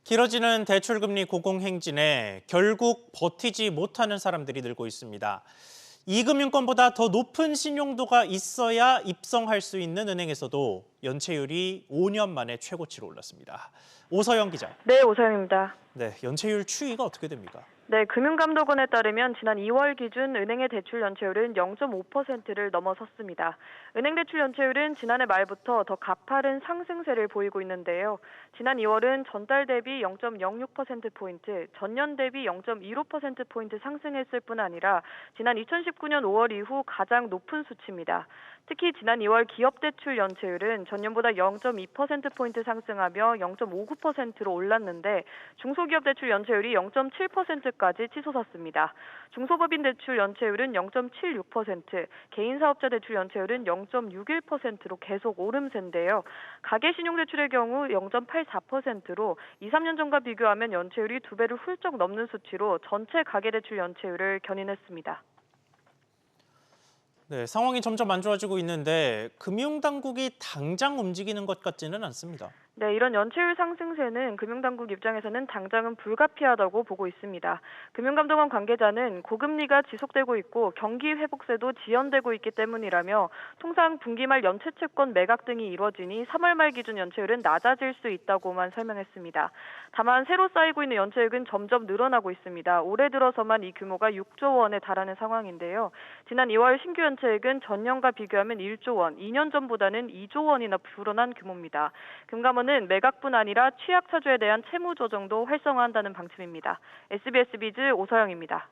길어지는 대출금리 고공행진에 결국 버티지 못하는 사람들이 늘고 있습니다. 이금융권보다 더 높은 신용도가 있어야 입성할 수 있는 은행에서도 연체율이 5년 만에 최고치로 올랐습니다. 오서영 기자. 네, 오서영입니다. 네, 연체율 추이가 어떻게 됩니까? 네, 금융감독원에 따르면 지난 2월 기준 은행의 대출 연체율은 0.5%를 넘어섰습니다. 은행 대출 연체율은 지난해 말부터 더 가파른 상승세를 보이고 있는데요. 지난 2월은 전달 대비 0.06%포인트, 전년 대비 0.15%포인트 상승했을 뿐 아니라 지난 2019년 5월 이후 가장 높은 수치입니다. 특히 지난 2월 기업 대출 연체율은 전년보다 0.2%포인트 상승하며 0.59%로 올랐는데 중소기업 대출 연체율이 0.7%까지 치솟았습니다. 중소법인 대출 연체율은 0.76%, 개인사업자 대출 연체율은 0.61%로 계속 오름세인데요. 가계신용대출의 경우 0.84%로 2, 3년 전과 비교하면 연체율이 2배를 훌쩍 넘는 수치로 전체 가계대출 연체율을 견인했습니다. 네, 상황이 점점 안 좋아지고 있는데 금융당국이 당장 움직이는 것 같지는 않습니다. 네, 이런 연체율 상승세는 금융당국 입장에서는 당장은 불가피하다고 보고 있습니다. 금융감독원 관계자는 고금리가 지속되고 있고 경기 회복세도 지연되고 있기 때문이라며 통상 분기 말 연체 채권 매각 등이 이루어지니 3월 말 기준 연체율은 낮아질 수 있다고만 설명했습니다. 다만 새로 쌓이고 있는 연체액은 점점 늘어나고 있습니다. 올해 들어서만 이 규모가 6조 원에 달하는 상황인데요. 지난 2월 신규 연체액은 전년과 비교하면 1조 원, 2년 전보다는 2조 원이나 불어난 규모입니다. 금감원은 매각뿐 아니라 취약차주에 대한 채무 조정도 활성화한다는 방침입니다. SBS 비즈 오서영입니다.